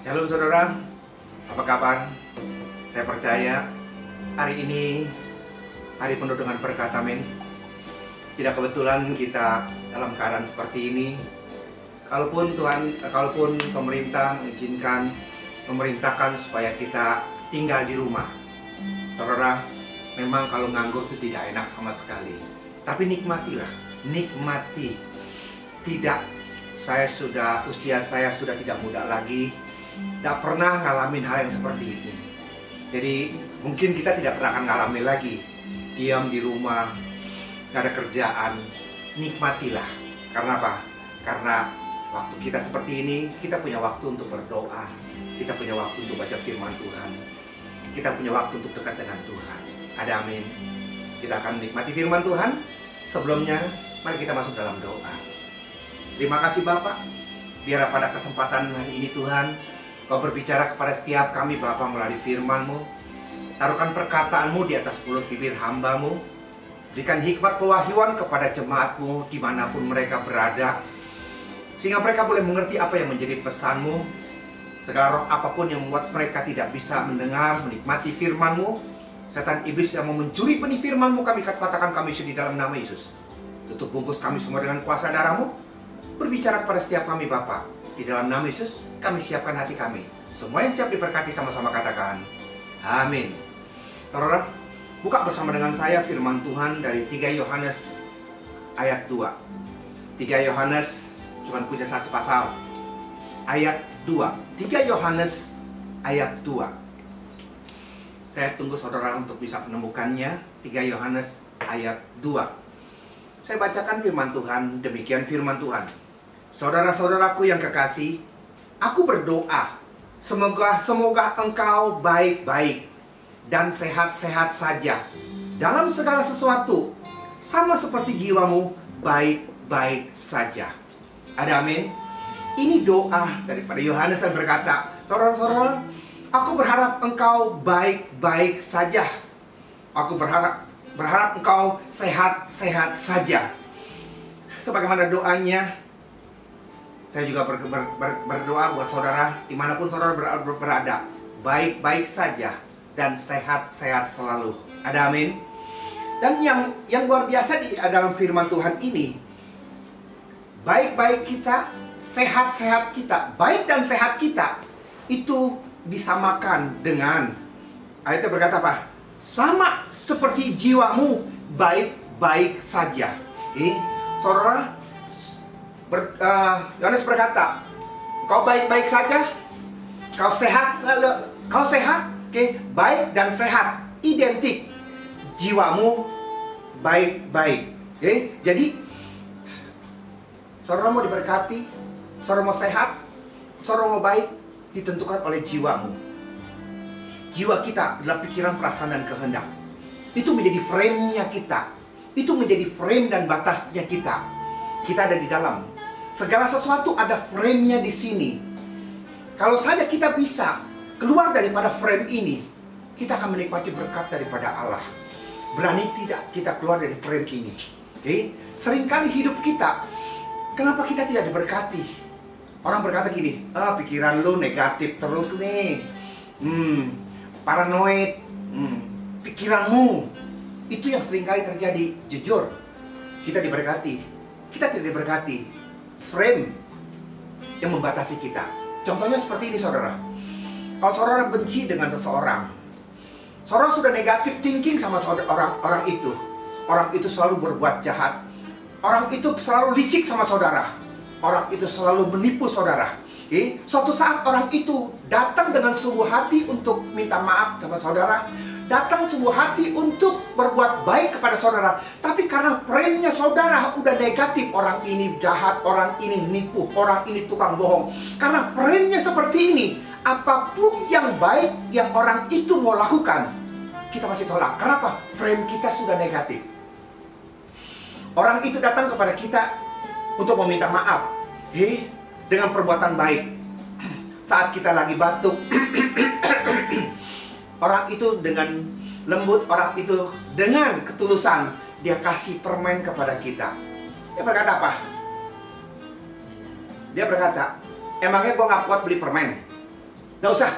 Shalom saudara, apa kabar? Saya percaya hari ini hari penuh dengan berkat, amin. Tidak kebetulan kita dalam keadaan seperti ini. Kalaupun pemerintah mengizinkan, memerintahkan supaya kita tinggal di rumah, saudara, memang kalau nganggur itu tidak enak sama sekali. Tapi nikmatilah, nikmati. Tidak, usia saya sudah tidak muda lagi. Tidak pernah ngalamin hal yang seperti ini. Jadi mungkin kita tidak pernah akan ngalamin lagi. Diam di rumah, gak ada kerjaan. Nikmatilah. Karena apa? Karena waktu kita seperti ini, kita punya waktu untuk berdoa. Kita punya waktu untuk baca firman Tuhan. Kita punya waktu untuk dekat dengan Tuhan. Ada amin. Kita akan menikmati firman Tuhan. Sebelumnya, mari kita masuk dalam doa. Terima kasih Bapak. Biar pada kesempatan hari ini Tuhan, Kau berbicara kepada setiap kami Bapa melalui firman-Mu. Taruhkan perkataan-Mu di atas mulut bibir hamba-Mu. Berikan hikmat pewahyuan kepada jemaat-Mu dimanapun mereka berada, sehingga mereka boleh mengerti apa yang menjadi pesan-Mu. Segala roh apapun yang membuat mereka tidak bisa mendengar, menikmati firman-Mu, setan iblis yang mau mencuri benih firman-Mu, kami katakan kami di dalam nama Yesus. Tutup bungkus kami semua dengan kuasa darah-Mu. Berbicara kepada setiap kami Bapa. Di dalam nama Yesus, kami siapkan hati kami. Semua yang siap diberkati sama-sama katakan, amin. Saudara, buka bersama dengan saya firman Tuhan dari 3 Yohanes ayat 2. 3 Yohanes cuma punya satu pasal. Ayat 2. 3 Yohanes ayat 2. Saya tunggu saudara untuk bisa menemukannya. 3 Yohanes ayat 2. Saya bacakan firman Tuhan, demikian firman Tuhan. Saudara-saudaraku yang kekasih, aku berdoa, semoga engkau baik-baik dan sehat-sehat saja dalam segala sesuatu, sama seperti jiwamu baik-baik saja. Ada amin? Ini doa daripada Yohanes yang berkata, saudara-saudara, aku berharap engkau baik-baik saja. Aku berharap engkau sehat-sehat saja. Sebagaimana doanya, saya juga berdoa buat saudara dimanapun saudara berada, baik-baik saja dan sehat-sehat selalu. Ada amin. Dan yang luar biasa di dalam firman Tuhan ini, baik-baik kita, sehat-sehat kita, baik dan sehat kita itu disamakan dengan, ayatnya berkata apa? Sama seperti jiwamu baik-baik saja. Saudara, Yohanes berkata, kau baik-baik saja, kau sehat, oke, baik dan sehat identik, jiwamu baik-baik. Oke, jadi saudara mau diberkati, saudara mau sehat, saudara mau baik, ditentukan oleh jiwamu. Jiwa kita adalah pikiran, perasaan, dan kehendak. Itu menjadi frame-nya kita. Itu menjadi frame dan batasnya kita. Kita ada di dalam. Segala sesuatu ada frame-nya di sini. Kalau saja kita bisa keluar daripada frame ini, kita akan menikmati berkat daripada Allah. Berani tidak kita keluar dari frame ini? Oke? Seringkali hidup kita, kenapa kita tidak diberkati? Orang berkata gini, pikiran lu negatif terus nih. Paranoid. Pikiranmu. Itu yang seringkali terjadi. Jujur, kita diberkati. Kita tidak diberkati. Frame yang membatasi kita. Contohnya seperti ini saudara. Kalau saudara benci dengan seseorang, saudara sudah negatif thinking sama orang itu. Orang itu selalu berbuat jahat. Orang itu selalu licik sama saudara. Orang itu selalu menipu saudara. Suatu saat orang itu datang dengan sungguh hati untuk minta maaf sama saudara, datang sungguh hati untuk berbuat baik kepada saudara. Tapi karena frame-nya saudara udah negatif, orang ini jahat, orang ini nipu, orang ini tukang bohong. Karena frame-nya seperti ini, apapun yang baik yang orang itu mau lakukan, kita masih tolak. Kenapa? Frame kita sudah negatif. Orang itu datang kepada kita untuk meminta maaf, dengan perbuatan baik. Saat kita lagi batuk, orang itu dengan lembut, orang itu dengan ketulusan, dia kasih permen kepada kita. Dia berkata apa? Dia berkata, emangnya gue gak kuat beli permen? Nggak usah.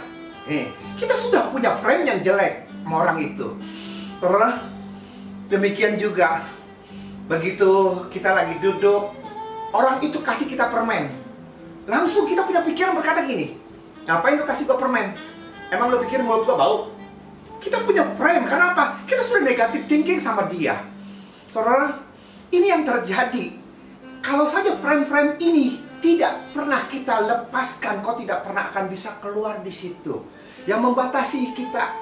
Kita sudah punya frame yang jelek sama orang itu. Saudara, demikian juga begitu kita lagi duduk, orang itu kasih kita permen. Langsung kita punya pikiran berkata gini, ngapain lu kasih gua permen? Emang lu pikir mulut gua bau? Kita punya frame, karena apa? Kita sudah negatif thinking sama dia. Saudara, ini yang terjadi. Kalau saja frame-frame ini tidak pernah kita lepaskan, kau tidak pernah akan bisa keluar di situ. Yang membatasi kita,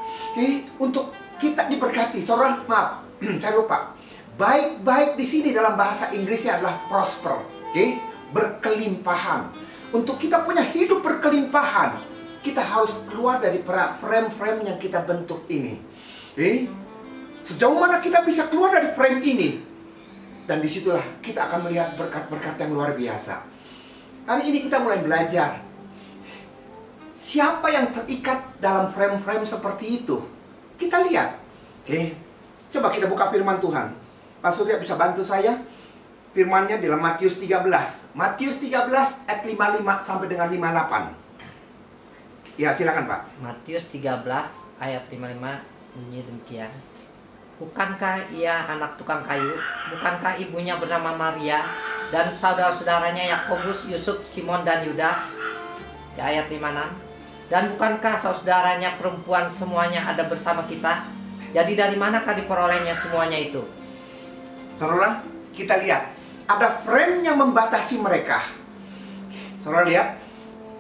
untuk kita diberkati. Saudara, maaf, saya lupa. Baik-baik di sini dalam bahasa Inggrisnya adalah prosper, berkelimpahan. Untuk kita punya hidup berkelimpahan, kita harus keluar dari frame-frame yang kita bentuk ini. Sejauh mana kita bisa keluar dari frame ini, dan disitulah kita akan melihat berkat-berkat yang luar biasa. Hari ini kita mulai belajar siapa yang terikat dalam frame-frame seperti itu. Kita lihat. Coba kita buka firman Tuhan. Pak Surya bisa bantu saya? Firmannya dalam Matius 13. Matius 13 ayat 55 sampai dengan 58. Ya, silakan Pak. Matius 13 ayat 55 bunyi demikian. Bukankah ia anak tukang kayu? Bukankah ibunya bernama Maria dan saudara-saudaranya Yakobus, Yusuf, Simon dan Yudas? Ya, ayat 56. Dan bukankah saudaranya perempuan semuanya ada bersama kita? Jadi dari manakah diperolehnya semuanya itu? Saudara, kita lihat ada frame yang membatasi mereka. Saudara lihat,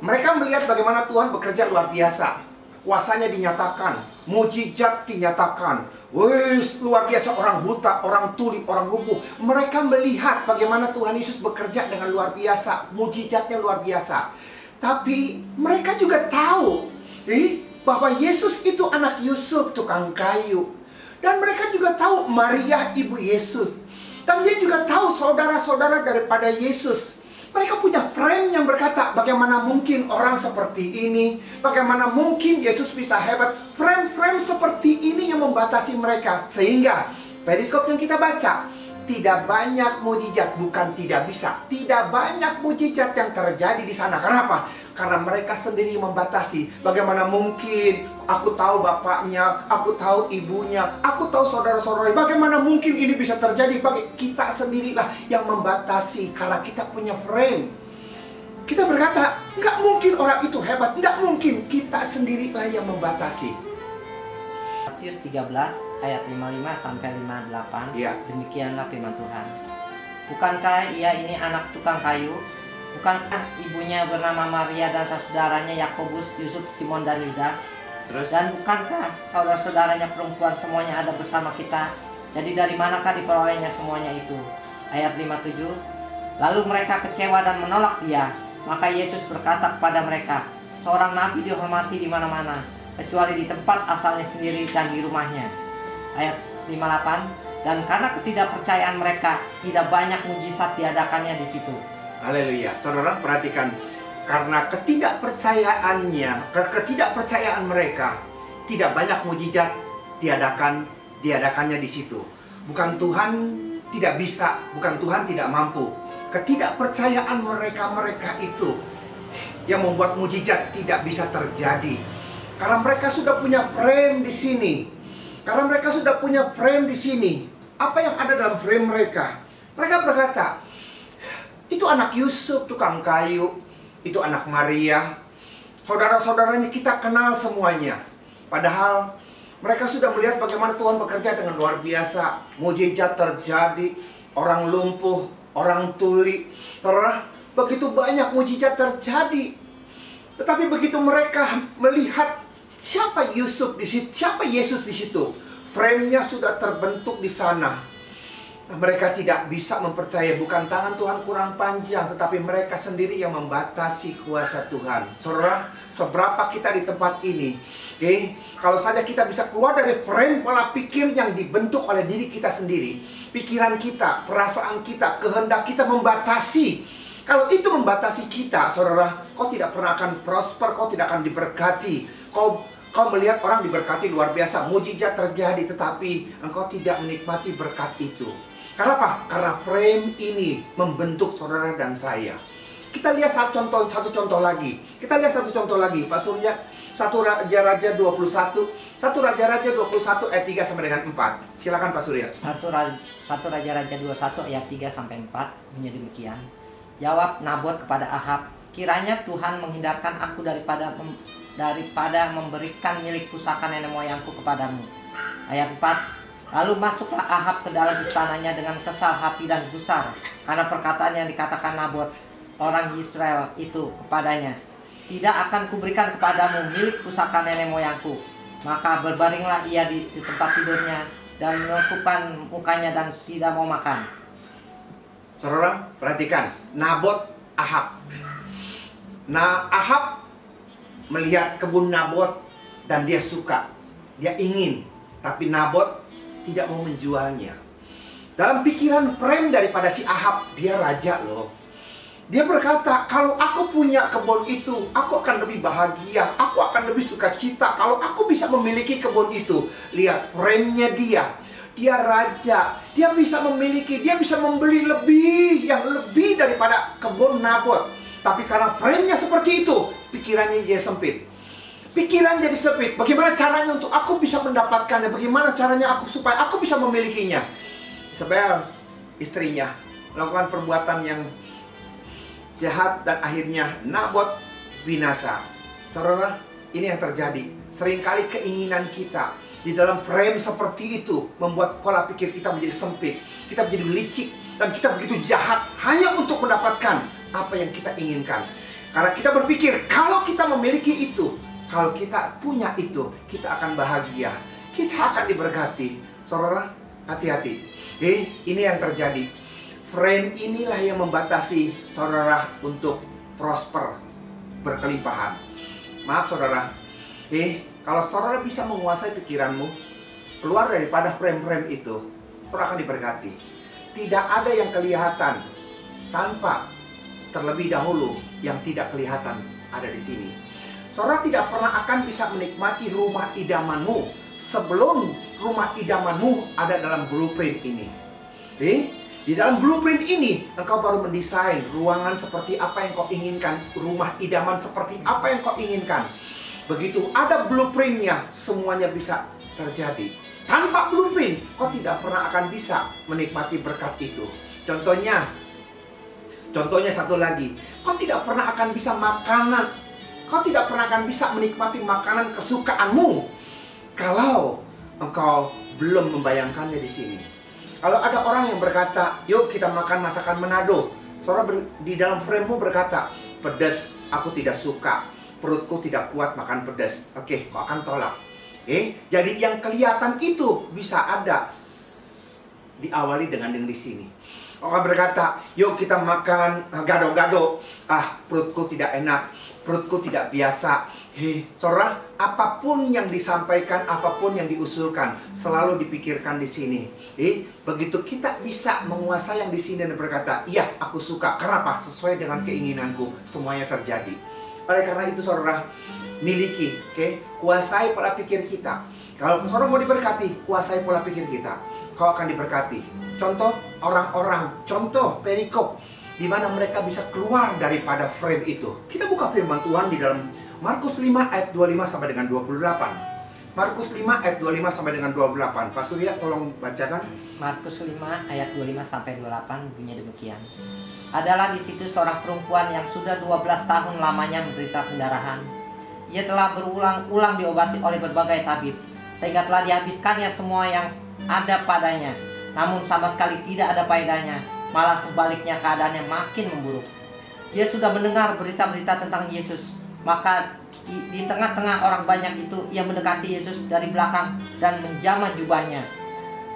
mereka melihat bagaimana Tuhan bekerja luar biasa. Kuasanya dinyatakan, mujizat dinyatakan. Wih, luar biasa, orang buta, orang tuli, orang lumpuh. Mereka melihat bagaimana Tuhan Yesus bekerja dengan luar biasa, mujizatnya luar biasa. Tapi mereka juga tahu bahwa Yesus itu anak Yusuf, tukang kayu. Dan mereka juga tahu Maria ibu Yesus. Dan dia juga tahu saudara-saudara daripada Yesus. Mereka punya frame yang berkata, bagaimana mungkin orang seperti ini? Bagaimana mungkin Yesus bisa hebat? Frame-frame seperti ini yang membatasi mereka. Sehingga perikop yang kita baca, tidak banyak mujizat, bukan tidak bisa. Tidak banyak mujizat yang terjadi di sana. Kenapa? Karena mereka sendiri membatasi. Bagaimana mungkin aku tahu bapaknya, aku tahu ibunya, aku tahu saudara-saudaranya. Bagaimana mungkin ini bisa terjadi? Bagi kita sendirilah yang membatasi. Karena kita punya frame. Kita berkata, nggak mungkin orang itu hebat. Nggak mungkin, kita sendirilah yang membatasi. Matius 13 ayat 55 sampai 58. Ya. Demikianlah firman Tuhan. Bukankah ia ini anak tukang kayu? Bukankah ibunya bernama Maria dan saudaranya Yakobus, Yusuf, Simon dan Yudas? Terus? Dan bukankah saudara-saudaranya perempuan semuanya ada bersama kita? Jadi dari manakah diperolehnya semuanya itu? Ayat 57. Lalu mereka kecewa dan menolak dia. Maka Yesus berkata kepada mereka, seorang nabi dihormati di mana-mana, kecuali di tempat asalnya sendiri dan di rumahnya. Ayat 58. Dan karena ketidakpercayaan mereka, tidak banyak mujizat diadakannya di situ. Haleluya. Saudara, perhatikan. Karena ketidakpercayaan mereka, tidak banyak mujizat diadakannya di situ. Bukan Tuhan tidak bisa, bukan Tuhan tidak mampu. Ketidakpercayaan mereka itu yang membuat mujizat tidak bisa terjadi. Karena mereka sudah punya frame di sini. Karena mereka sudah punya frame di sini. Apa yang ada dalam frame mereka? Mereka berkata, itu anak Yusuf, tukang kayu. Itu anak Maria. Saudara-saudaranya kita kenal semuanya. Padahal mereka sudah melihat bagaimana Tuhan bekerja dengan luar biasa. Mujizat terjadi. Orang lumpuh, orang tuli. Begitu banyak mujizat terjadi. Tetapi begitu mereka melihat siapa Yusuf di situ, siapa Yesus di situ, frame-nya sudah terbentuk di sana. Mereka tidak bisa mempercayai, bukan tangan Tuhan kurang panjang, tetapi mereka sendiri yang membatasi kuasa Tuhan. Saudara, seberapa kita di tempat ini, kalau saja kita bisa keluar dari frame pola pikir yang dibentuk oleh diri kita sendiri, pikiran kita, perasaan kita, kehendak kita membatasi. Kalau itu membatasi kita, saudara, kau tidak pernah akan prosper, kau tidak akan diberkati. Kau melihat orang diberkati luar biasa, mujizat terjadi, tetapi engkau tidak menikmati berkat itu. Karena apa? Karena frame ini membentuk saudara dan saya. Kita lihat satu contoh lagi. Kita lihat satu contoh lagi, Pak Surya. 1 Raja-Raja 21. 1 Raja-Raja 21 ayat 3 sampai dengan 4. Silakan Pak Surya. 1 Raja-Raja 21 ayat 3 sampai 4 bunyi demikian. Jawab Nabot kepada Ahab, kiranya Tuhan menghindarkan aku daripada memberikan milik pusaka nenek moyangku kepadamu. Ayat 4. Lalu masuklah Ahab ke dalam istananya dengan kesal hati dan gusar karena perkataan yang dikatakan Nabot orang Israel itu kepadanya, tidak akan kuberikan kepadamu milik pusaka nenek moyangku. Maka berbaringlah ia di tempat tidurnya dan menekupkan mukanya dan tidak mau makan. Saudara, perhatikan Nabot Ahab. Nah, Ahab melihat kebun Nabot dan dia suka, dia ingin, tapi Nabot tidak mau menjualnya. Dalam pikiran frame daripada si Ahab, dia raja loh. Dia berkata, kalau aku punya kebun itu, aku akan lebih bahagia, aku akan lebih sukacita kalau aku bisa memiliki kebun itu. Lihat frame-nya dia. Dia raja, dia bisa memiliki, dia bisa membeli yang lebih daripada kebun Nabot. Tapi karena frame-nya seperti itu, pikirannya dia sempit. Pikiran jadi sempit. Bagaimana caranya untuk aku bisa mendapatkannya? Bagaimana caranya supaya aku bisa memilikinya? Isabel, istrinya, melakukan perbuatan yang jahat dan akhirnya Nabot binasa. Saudara, ini yang terjadi. Seringkali keinginan kita di dalam frame seperti itu membuat pola pikir kita menjadi sempit. Kita menjadi licik dan kita begitu jahat hanya untuk mendapatkan apa yang kita inginkan. Karena kita berpikir kalau kita memiliki itu, kalau kita punya itu, kita akan bahagia, kita akan diberkati. Saudara, hati-hati. Ini yang terjadi. Frame inilah yang membatasi saudara untuk prosper, berkelimpahan. Maaf saudara, kalau saudara bisa menguasai pikiranmu, keluar daripada frame-frame itu, saudara akan diberkati. Tidak ada yang kelihatan tanpa terlebih dahulu yang tidak kelihatan ada di sini. Saudara tidak pernah akan bisa menikmati rumah idamanmu sebelum rumah idamanmu ada dalam blueprint ini. Di dalam blueprint ini, engkau baru mendesain ruangan seperti apa yang kau inginkan, rumah idaman seperti apa yang kau inginkan. Begitu ada blueprintnya, semuanya bisa terjadi. Tanpa blueprint, kau tidak pernah akan bisa menikmati berkat itu. Contohnya satu lagi, kau tidak pernah akan bisa kau tidak pernah akan bisa menikmati makanan kesukaanmu kalau engkau belum membayangkannya di sini. Kalau ada orang yang berkata, yuk kita makan masakan Manado, saudara di dalam frame-mu berkata, pedas, aku tidak suka, perutku tidak kuat makan pedas. Oke, kau akan tolak. Jadi yang kelihatan itu bisa ada diawali dengan yang di sini. Orang berkata, yuk kita makan gado-gado. Perutku tidak enak, perutku tidak biasa. Saudara, apapun yang disampaikan, apapun yang diusulkan, selalu dipikirkan di sini. Begitu kita bisa menguasai yang di sini dan berkata, iya, aku suka. Karena apa? Sesuai dengan keinginanku, semuanya terjadi. Oleh karena itu, saudara, miliki, kuasai pola pikir kita. Kalau saudara mau diberkati, kuasai pola pikir kita, kau akan diberkati. Contoh orang-orang, contoh perikop, di mana mereka bisa keluar daripada frame itu. Kita buka firman Tuhan di dalam Markus 5 ayat 25 sampai dengan 28. Markus 5 ayat 25 sampai dengan 28. Pak Surya tolong bacakan. Markus 5 ayat 25 sampai 28 bunyi demikian. Adalah di situ seorang perempuan yang sudah 12 tahun lamanya menderita pendarahan. Ia telah berulang-ulang diobati oleh berbagai tabib, sehingga telah dihabiskannya semua yang ada padanya. Namun sama sekali tidak ada faedahnya, malah sebaliknya keadaannya makin memburuk. Dia sudah mendengar berita-berita tentang Yesus. Maka di tengah-tengah orang banyak itu, ia mendekati Yesus dari belakang dan menjamah jubahnya.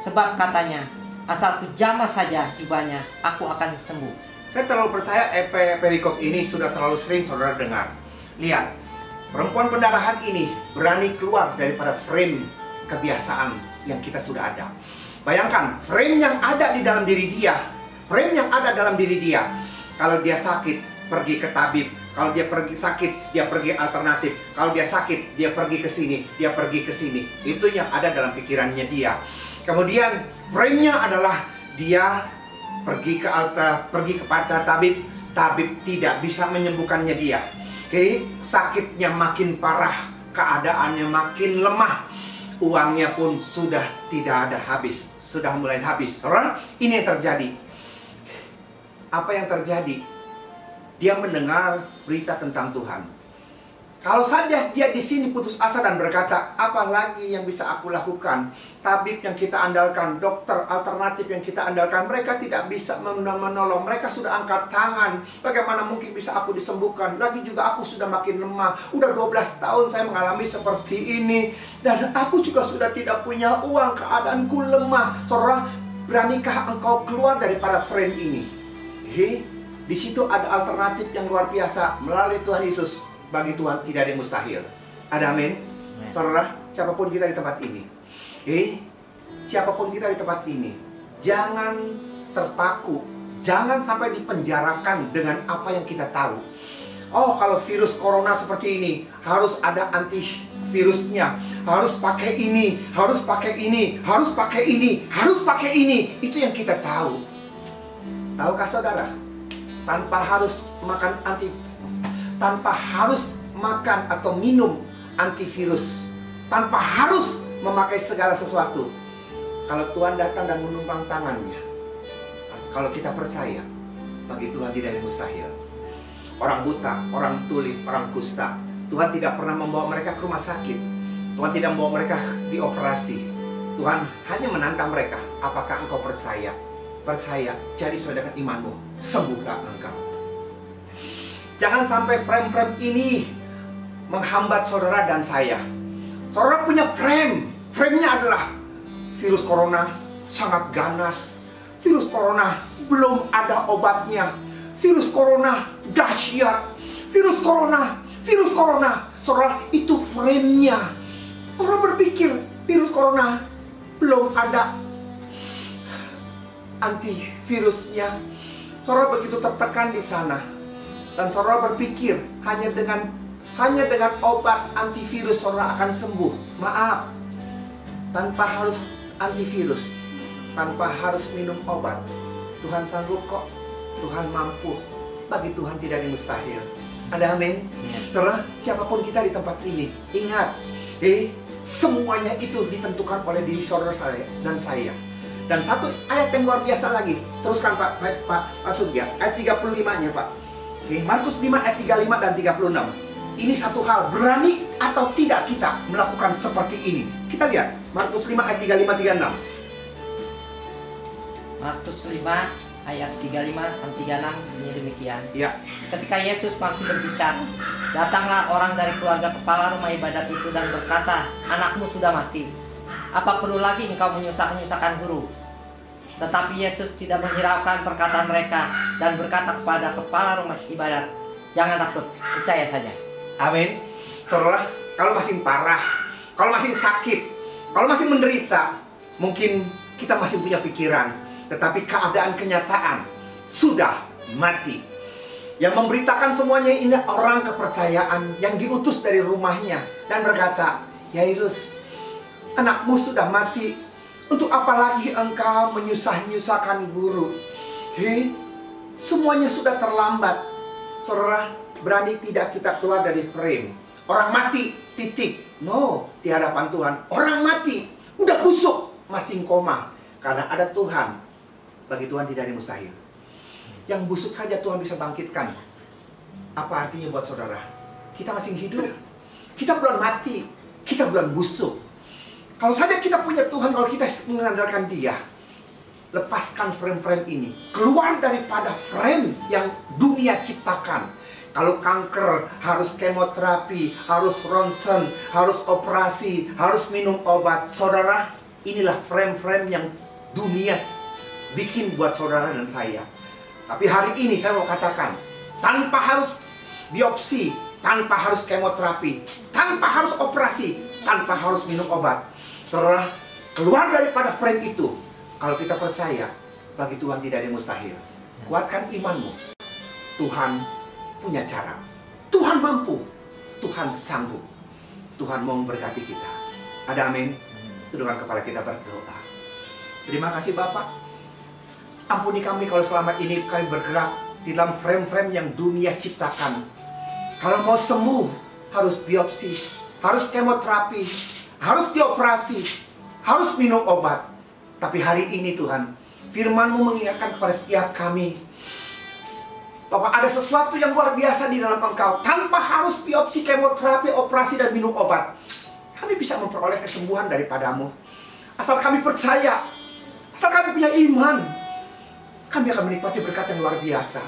Sebab katanya, asal ku jamah saja jubahnya, aku akan sembuh. Saya terlalu percaya perikop ini sudah terlalu sering saudara dengar. Lihat, perempuan pendarahan ini berani keluar daripada frame kebiasaan yang kita sudah ada. Bayangkan, frame yang ada di dalam diri dia. Frame yang ada dalam diri dia. Kalau dia sakit, pergi ke tabib. Kalau dia pergi sakit, dia pergi alternatif. Kalau dia sakit, dia pergi ke sini, dia pergi ke sini. Itu yang ada dalam pikirannya dia. Kemudian frame-nya adalah dia pergi kepada tabib, tabib tidak bisa menyembuhkannya dia. Oke, sakitnya makin parah, keadaannya makin lemah, uangnya pun sudah tidak ada habis, sudah mulai habis. Saudara, ini yang terjadi. Apa yang terjadi? Dia mendengar berita tentang Tuhan. Kalau saja dia di sini putus asa dan berkata, apa lagi yang bisa aku lakukan? Tabib yang kita andalkan, dokter alternatif yang kita andalkan, mereka tidak bisa menolong. Mereka sudah angkat tangan. Bagaimana mungkin bisa aku disembuhkan? Lagi juga aku sudah makin lemah. Udah 12 tahun saya mengalami seperti ini. Dan aku juga sudah tidak punya uang. Keadaanku lemah. Saudara, beranikah engkau keluar daripada frame ini? Di situ ada alternatif yang luar biasa melalui Tuhan Yesus. Bagi Tuhan tidak ada yang mustahil. Ada amin? Saudara, siapapun kita di tempat ini, siapapun kita di tempat ini, jangan terpaku, jangan sampai dipenjarakan dengan apa yang kita tahu. Oh, kalau virus corona seperti ini, harus ada antivirusnya, harus pakai ini, harus pakai ini, harus pakai ini, harus pakai ini. Itu yang kita tahu. Tahukah saudara, tanpa harus makan atau minum antivirus, tanpa harus memakai segala sesuatu, kalau Tuhan datang dan menumpang tangannya, kalau kita percaya, bagi Tuhan tidak ada yang mustahil. Orang buta, orang tuli, orang kusta, Tuhan tidak pernah membawa mereka ke rumah sakit. Tuhan tidak membawa mereka dioperasi. Tuhan hanya menantang mereka, apakah engkau percaya? Percaya, jadi sesuai dengan imanmu, sembuhlah engkau. Jangan sampai frame-frame ini menghambat saudara dan saya. Saudara punya frame. Frame-nya adalah virus corona sangat ganas. Virus corona belum ada obatnya. Virus corona dahsyat. Virus corona. Saudara, itu frame-nya. Saudara berpikir virus corona belum ada antivirusnya. Saudara begitu tertekan di sana. Dan saudara berpikir hanya dengan obat antivirus saudara akan sembuh. Maaf, tanpa harus antivirus, tanpa harus minum obat, Tuhan sanggup kok. Tuhan mampu. Bagi Tuhan tidak ada yang mustahil. Ada amin? Saudara, siapapun kita di tempat ini, ingat, semuanya itu ditentukan oleh diri saudara dan saya. Dan satu ayat yang luar biasa lagi. Teruskan Pak Sugya, ayat 35-nya Pak. Markus 5 ayat 35 dan 36. Ini satu hal, berani atau tidak kita melakukan seperti ini. Kita lihat Markus 5 ayat 35 36. Markus 5 ayat 35 dan 36 bunyi demikian. Ya. Ketika Yesus masih berbicara, datanglah orang dari keluarga kepala rumah ibadat itu dan berkata, anakmu sudah mati. Apa perlu lagi engkau menyusahkan guru? Tetapi Yesus tidak menghiraukan perkataan mereka dan berkata kepada kepala rumah ibadat, jangan takut, percaya saja. Amin. Saudara, kalau masih parah, kalau masih sakit, kalau masih menderita, mungkin kita masih punya pikiran, tetapi keadaan kenyataan sudah mati. Yang memberitakan semuanya ini orang kepercayaan yang diutus dari rumahnya dan berkata, Yairus, anakmu sudah mati. Untuk apa lagi engkau menyusahkan guru? Semuanya sudah terlambat. Saudara, berani tidak kita keluar dari frame? Orang mati, titik. No, di hadapan Tuhan. Orang mati, udah busuk, masih koma. Karena ada Tuhan. Bagi Tuhan tidak ada yang mustahil. Yang busuk saja Tuhan bisa bangkitkan. Apa artinya buat saudara? Kita masih hidup. Kita belum mati. Kita belum busuk. Kalau saja kita punya Tuhan, kalau kita mengandalkan Dia, lepaskan frame-frame ini. Keluar daripada frame yang dunia ciptakan. Kalau kanker, harus kemoterapi, harus ronsen, harus operasi, harus minum obat. Saudara, inilah frame-frame yang dunia bikin buat saudara dan saya. Tapi hari ini saya mau katakan, tanpa harus biopsi, tanpa harus kemoterapi, tanpa harus operasi, tanpa harus minum obat, saudara, keluar daripada frame itu. Kalau kita percaya, bagi Tuhan tidak ada yang mustahil. Kuatkan imanmu. Tuhan punya cara. Tuhan mampu. Tuhan sanggup. Tuhan mau memberkati kita. Ada amin? Tundukkan kepala kita berdoa. Terima kasih Bapak. Ampuni kami kalau selama ini kami bergerak di dalam frame-frame yang dunia ciptakan. Kalau mau sembuh, harus biopsi, harus kemoterapi, harus dioperasi, harus minum obat. Tapi hari ini Tuhan, firman-Mu mengingatkan kepada setiap kami bahwa ada sesuatu yang luar biasa di dalam Engkau. Tanpa harus biopsi, kemoterapi, operasi, dan minum obat, kami bisa memperoleh kesembuhan daripada-Mu. Asal kami percaya, asal kami punya iman, kami akan menikmati berkat yang luar biasa.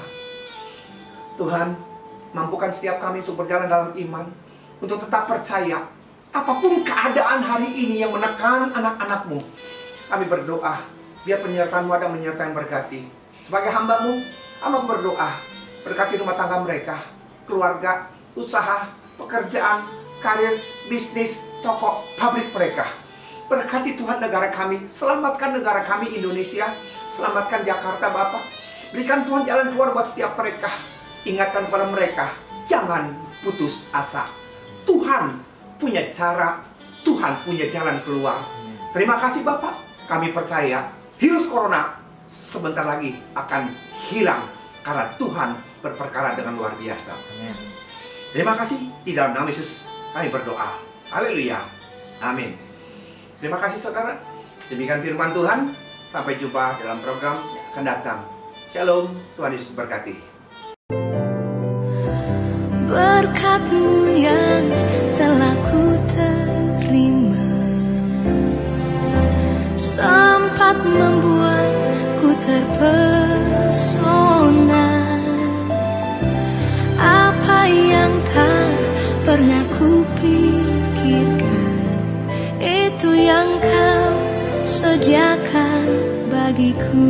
Tuhan, mampukan setiap kami untuk berjalan dalam iman, untuk tetap percaya. Apapun keadaan hari ini yang menekan anak-anak-Mu, kami berdoa, biar penyertaan-Mu ada menyertai berkati. Sebagai hamba-Mu, hamba berdoa, berkati rumah tangga mereka, keluarga, usaha, pekerjaan, karir, bisnis, toko, pabrik mereka. Berkati Tuhan negara kami, selamatkan negara kami Indonesia, selamatkan Jakarta Bapak. Berikan Tuhan jalan keluar buat setiap mereka. Ingatkan kepada mereka, jangan putus asa. Tuhan punya cara, Tuhan punya jalan keluar. Terima kasih Bapak, kami percaya virus corona sebentar lagi akan hilang karena Tuhan berperkara dengan luar biasa. Terima kasih, di dalam nama Yesus kami berdoa. Haleluya, amin. Terima kasih saudara. Demikian firman Tuhan. Sampai jumpa dalam program yang akan datang. Shalom, Tuhan Yesus berkati. Berkat-Mu yang telah ku terima sempat membuatku terpesona. Apa yang tak pernah ku pikirkan, itu yang Kau sediakan bagiku.